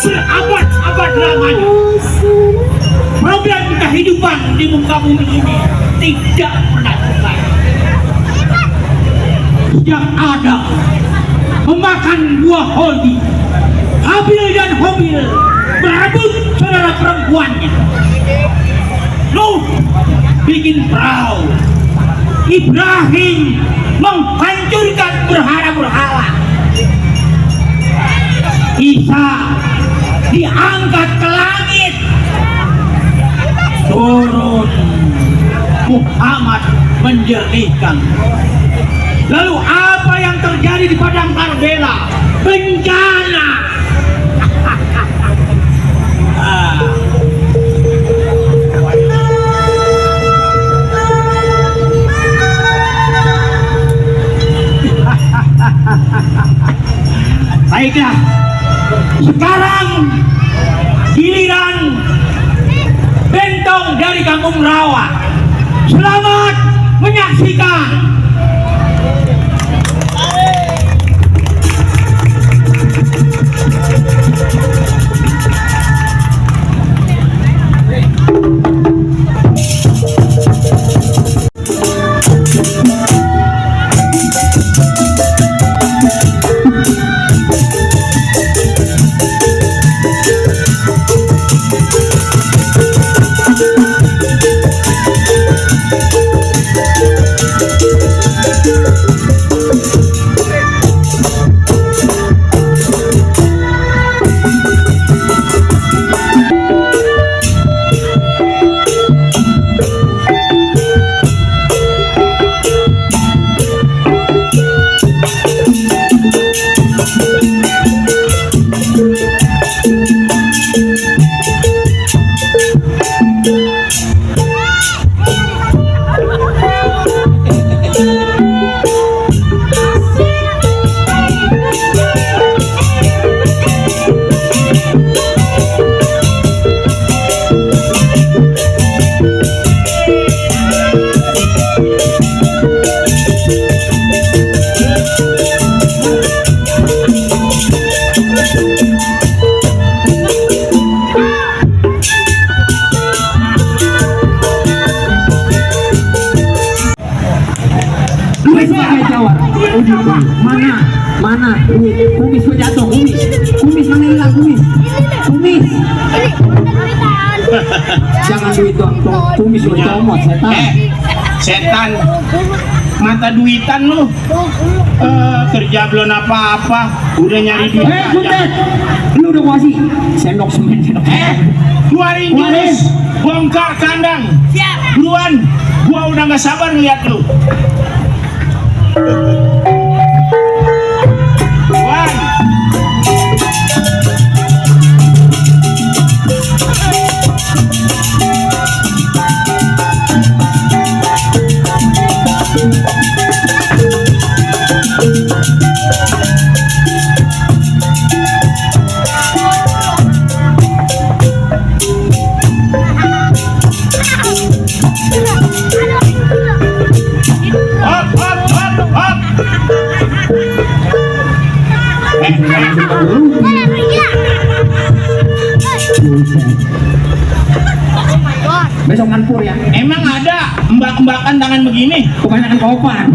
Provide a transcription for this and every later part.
Berabad-abad lamanya problem kehidupan di muka bumi ini tidak pernah selesai. Yang ada memakan buah Holdi, Habil dan Hobil berebut saudara perempuannya. Nuh bikin perahu, Ibrahim menghancurkan berhala-berhala, Isa diangkat ke langit, turun Muhammad menjernihkan. Lalu apa yang terjadi di padang Karbela? Bencana. Baiklah, sekarang giliran Bentong dari Kampung Rawa. Selamat menyaksikan. Mana kumis kok jatuh, kumis mana hilang, kumis jangan duit dong, kumis kok comot setan mata duitan lu. Kerja belum apa-apa udah nyari duit. Butet lu udah kuasi sendok semen keluarin jurus bongkar kandang buruan, gua udah gak sabar ngeliat lu. Besok ngampur ya. Emang ada mbak-mbakan tangan begini? Kebanyakan kopan.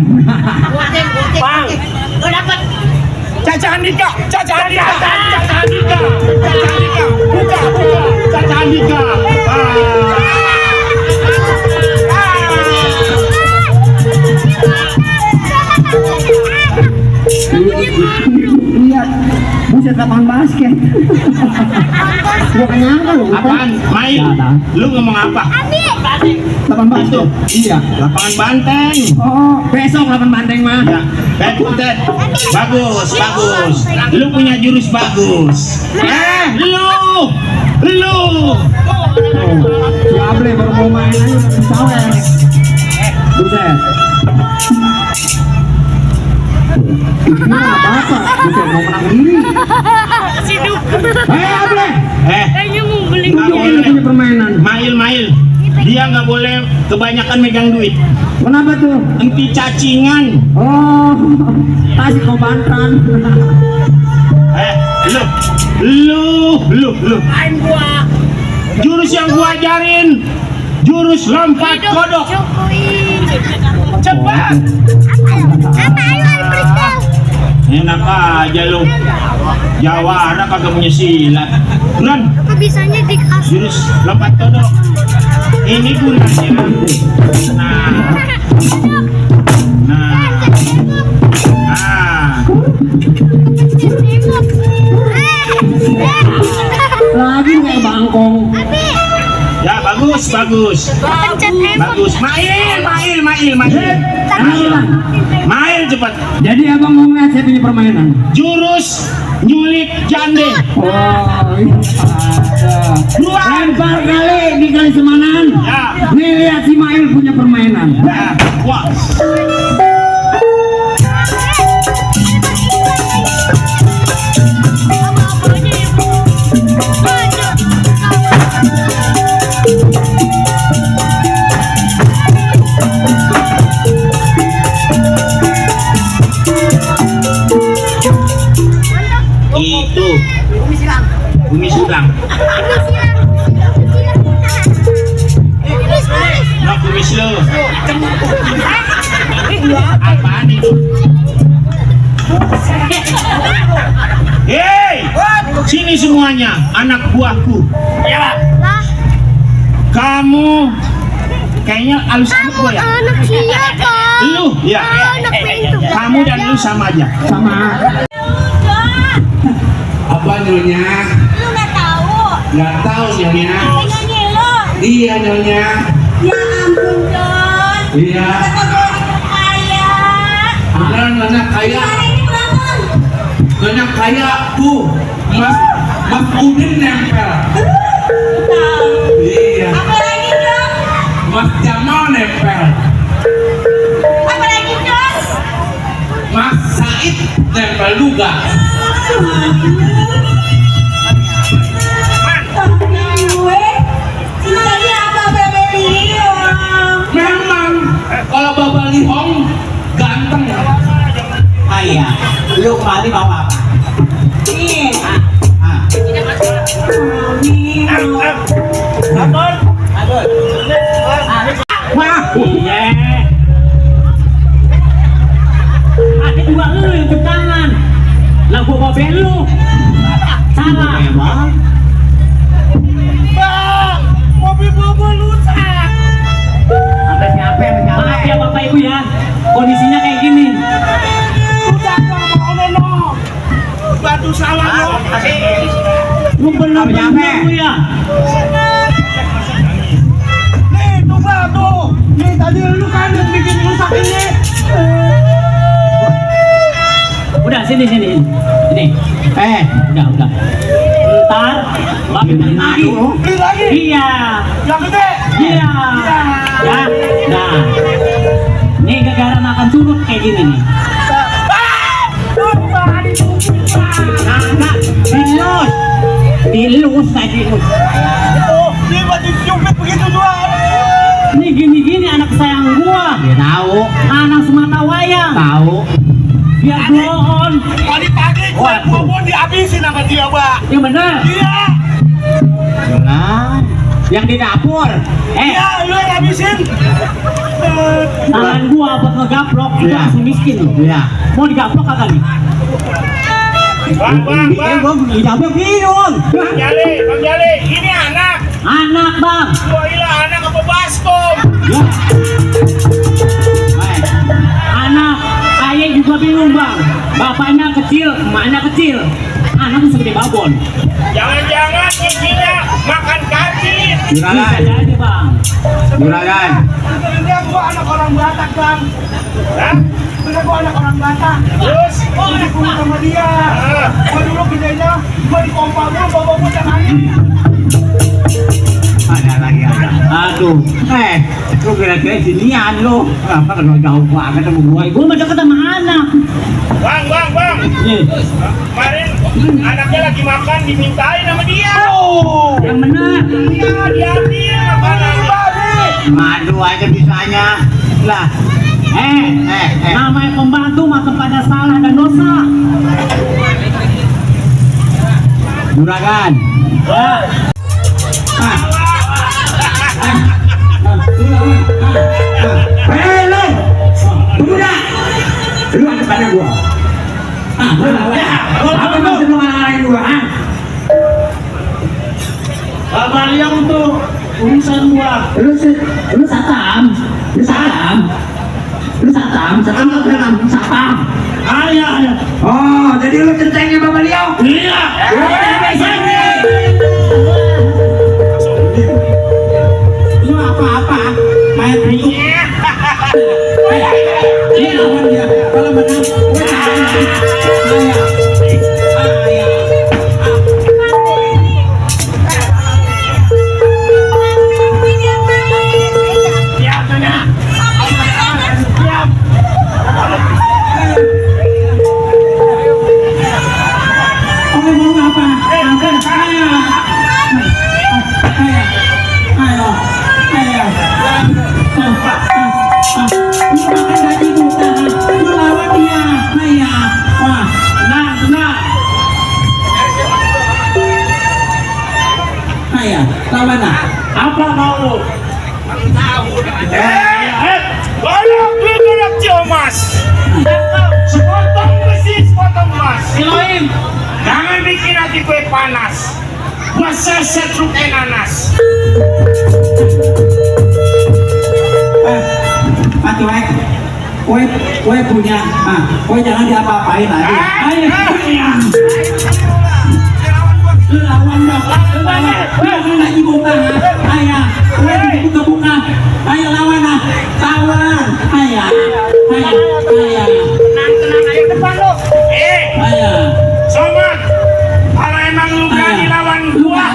Bang, lo dapat Caca Andika, Caca Andika, Caca Andika, Caca Andika, buka, Caca Andika. Lihat, buset lapangan basket. Gua gak nyangka loh. Apaan? Main? Lu ngomong apa? Lapangan basket? Iya. Lapangan banteng. Oh, besok lapangan banteng mah. Ya, Butet. Bagus, bagus. Lu punya jurus bagus. Lu. Si Able baru mau main aja udah disawet. Buset. Ini apa-apa, buset mau menang diri. Siduk. Able. Kayaknya mau beli. Punya permainan. kebanyakan megang duit. Kenapa tuh? Enti cacingan. Oh, kasih kau bantan. Lu. Jurus yang gua ajarin, jurus lompat kodok. Cepat. Enak aja lu. Jawa ada kagak punya silat. Bulan. Apa bisanya dikasih? Jurus lompat kodok. Ini gunanya. Nah. Lagi kayak bangkong. Ya bagus. Pencet Bagus. Main cepat. Jadi abang mau ngeliat saya punya permainan. Jurus nyulik jande. Oh, iya ada. Lempar kali di kali Semanan. Ya. Nih lihat si Mail punya permainan. Ya. Wah. Itu Bumi Sulang. Nah, kumis lo. Apaan itu? Hei, sini semuanya, anak buahku. Kamu kayaknya halus gua ya. Anak siapa? Lu, ya. Anak pintu. Kamu dan lu sama aja. Sama. Apa nyonya? Lu nggak tahu? Nggak tahu nyonya. Nyanyi lo. Iya nyonya. Ya ampun Don. Iya. Kata gue kaya. Beneran nyonya kaya. Hari ini bangun. Nyonya kaya tuh. Mas Udin nempel. Iya. Apa lagi Don? Mas Jamal nempel. Apa lagi Don? Mas Said nempel juga. Gue. Ceritanya apa Bebeli? Memang kalau Bapak Lihong ganteng. Ayah, lu kemarin mau apa? Nih. Wah, iya. Ada dua lu yang tangan. Lah gua bawa bel lu. Salah. Emang? Bang, mobil gua rusak. Ada siapa yang menjawab? Maaf ya Bapak Ibu ya. Kondisinya kayak gini. Udah mau nono. Bantu salah lo. Lu bener-bener lu ya. Nih, coba tuh. Nih tadi lu kan yang bikin rusak ini. Udah sini. Ini. Udah. Ntar Bapak beli lagi. Beli lagi. Iya. Yang gede. Iya. Ya. Nah. Nih gara-gara makan curut kayak gini nih. Nah, dilus tadi. Oh, dia masih cupit begitu doang. Ini gini-gini anak sayang gua. Dia tahu. Anak semata wayang. Tahu. Biar bloon. Pagi-pagi gua dihabisin sama dia, Mbak. Yang bener. Iya. Nah, yang di dapur. Iya, lu yang habisin. Tangan gua buat ngegaplok itu Iya. langsung miskin loh. Iya. Mau digaplok kagak nih? Bang. Gua dijawab gini dong. Bang Jali, ini anak. Anak bang. Gua hilang anak apa baskom? Ya. Anak. Ayah juga bingung bang. Bapaknya kecil, emaknya kecil. Anak segede babon. Jangan-jangan giginya makan kaki. Bisa Juragan. jadi bang. Juragan. Sebenarnya gua anak orang Batak, Bang. Hah? Sebenarnya gua anak orang Batak. Terus? Gua dikumpul sama dia. Gua dulu gedenya, gua dikompal dulu, bawa gua tangannya. Ada lagi ada. Aduh. Lu kira-kira sinian lu. Kenapa kalau jauh banget sama gua? Gue mah deket sama anak. Bang. Nih, Kemarin anaknya lagi makan, dimintain sama dia. yang benar. Iya, diambil makanan. Madu aja bisanya. Lah, Namanya pembantu mah kepada salah dan dosa. juragan. Hei lu, udah, lu ada pada gua. Lu lawan. Apa maksud lu ngalahin gua? Kabar yang untuk urusan gua. Lu satam, satam. Ayah. Oh, jadi lu centengnya Bapak Liau? Iya. Lu apa-apa? Main untuk. Ini lawan dia. Kalau menang, gue Siap mana? Siap. Oh, mau apa? Lawan lah. Apa mau lu? Balak Ciomas. Sepotong besi, sepotong emas. Siloim. Jangan bikin hati gue panas. Gua seset lu kayak nanas. Mati wae. Kowe punya. Kowe jangan diapa-apain lagi. Lu lawan dong. Lu lagi buka. Ayah. Kowe buka. Ayo lawan lah. Lawan. Ayah. Tenang ayo depan lu. Ayah. Sobat. Kalau emang lu berani lawan gua,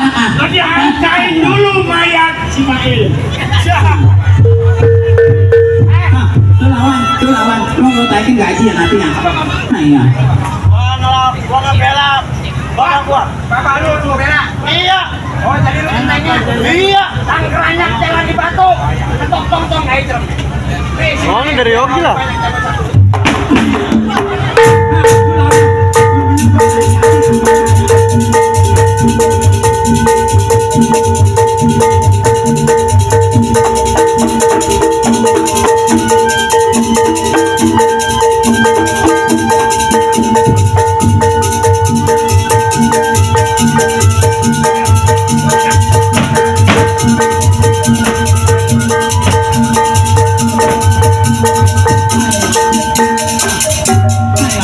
lu dihancain dulu mayat si Mail. Lu lawan. Lu mau taikin gaji ya nantinya. Ayah. Gua nggak bela. Gua. Bapak lu mau bela? Iya. Oh jadi lu centengnya? Iya. Tangkerannya jangan dibantu. Ketok-tong aja. Oh ini dari Yogi lah.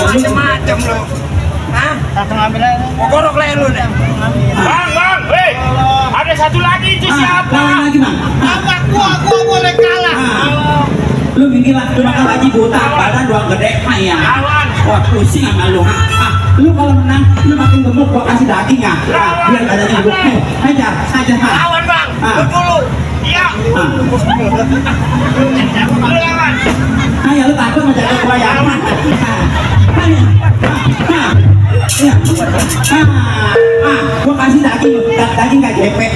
Macam-macam lu. Hah? Langsung ambil aja. Mau gorok leher lu deh. Bang, hei. Ada satu lagi itu siapa? Lawan lagi, Bang. Abang gua boleh kalah. Lu minggir lah, lu bakal gaji buta, badan doang gede, ayah. Lawan. Wah, pusing sama lu. Lu kalau menang, lu makin gemuk, gua kasih daging ya. Biar badannya gemuk. Hajar. Lawan bang. Lu dulu. Iya. Lu lawan. Ayah, lu takut mau jaga gua ya. Gua kasih daging gak gepek.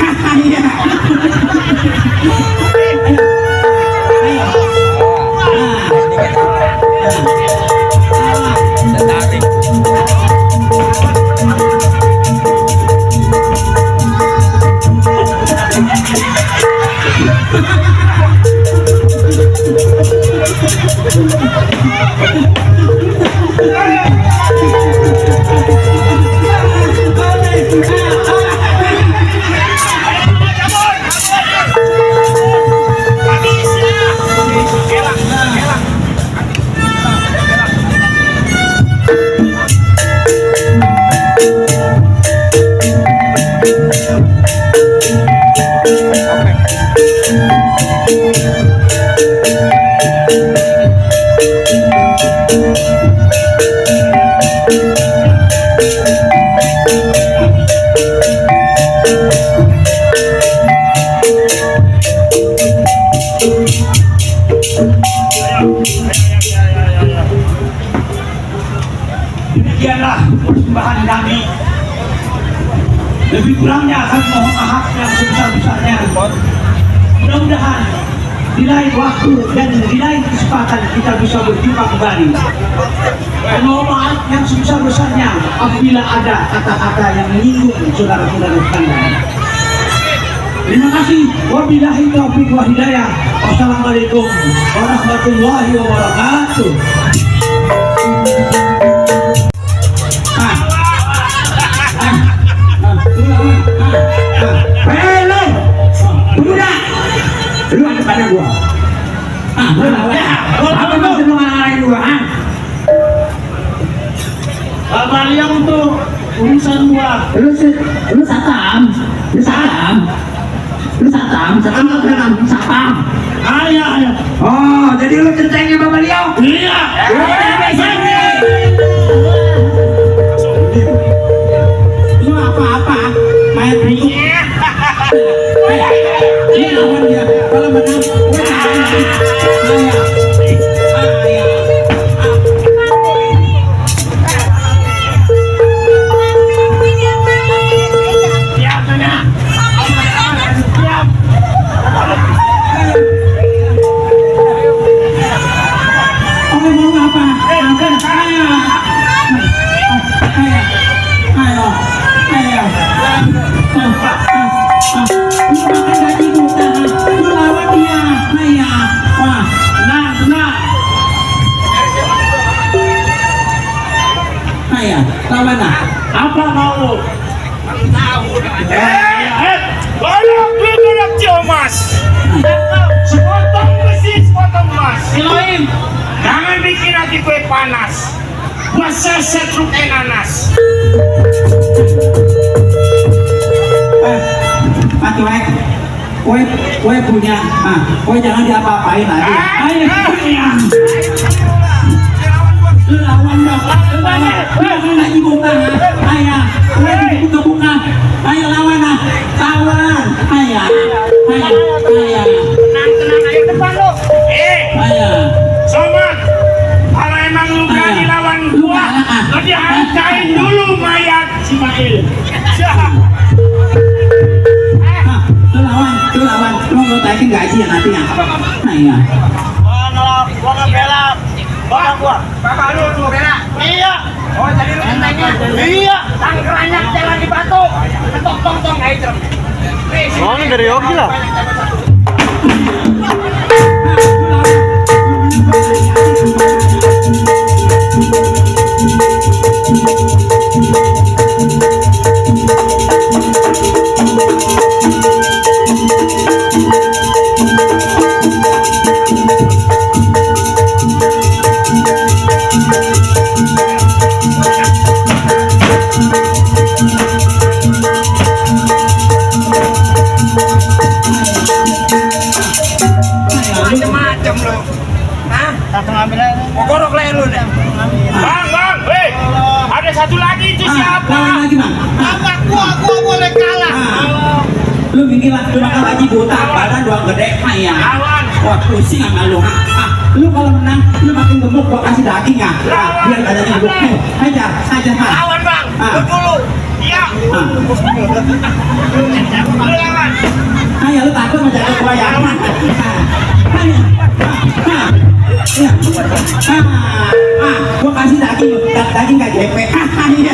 Demikianlah persembahan kami. Lebih kurangnya akan mohon maaf yang sebesar-besarnya. Mudah-mudahan di lain waktu dan di lain kesempatan kita bisa berjumpa kembali. Mohon maaf yang sebesar-besarnya apabila ada kata-kata yang menyinggung saudara-saudara sekalian. Terima kasih. Wabillahi taufiq wa hidayah. Wassalamualaikum warahmatullahi wabarakatuh. Halo, pemuda, lu ada pada gua. Lu lawan. Apa maksud lu ngalahin gua? Kabar yang untuk urusan gua. Lu satam. Ayah. Oh, jadi lu centengnya Bapak Liau? Iya. Lu apa-apa? Main dulu. Ini lawan dia. Kalau menang, gue Apa mau? Golok Ciomas. Sepotong besi, sepotong emas. Siloin. Jangan bikin hati gue panas. Masa setruknya nanas. Pak Cuek, kue punya, kue jangan diapa-apain lagi. Ayo, lu lawan dong, jangan lagi buka, ayo, kue dibuka-buka, ayo lawan lawan, ayo, Tenang ayo depan lo. ayo. Somat, kalau emang lu berani lawan gua, lo dihancain dulu mayat si Mail. Lu lawan, lu mau taikin gaji ya nanti ya, ayo. Gua nggak bela. Gua. Bapak lu bela. Iya. Oh jadi lu centengnya. Iya. Tangkeranyak jalan di batu. Ketok tong ayo cerem. Oh, ini dari Yogi lah. Macem-macem lo. Hah? Langsung ambil aja. Mogorok leher lu nih. Bang, hei. Ada satu lagi itu Lawan siapa? lagi bang. Apa gua boleh kalah. Lu mikir lah, lu bakal gaji buta, badan doang gede, ya. Lawan. Wah pusing sama lu. Lu kalau menang, lu makin gemuk, gua kasih daging ya. Biar badannya gemuk. Hajar, Pak. Lawan bang. Lu dulu. Iya. Lu lawan. Ayo lu takut menjaga gua ya. Gua kasih daging gak gepek. Iya.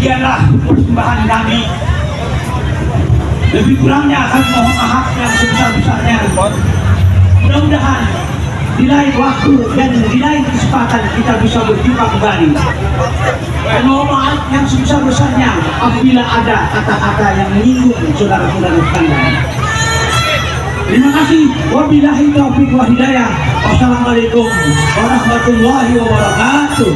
Demikianlah persembahan kami. Lebih kurangnya akan mohon maaf yang sebesar-besarnya. Mudah-mudahan di lain waktu dan di lain kesempatan kita bisa berjumpa kembali. Dan mohon maaf yang sebesar-besarnya apabila ada kata-kata yang menyinggung saudara-saudara sekalian. Terima kasih. Wabillahi taufiq wa hidayah. Wassalamualaikum warahmatullahi wabarakatuh.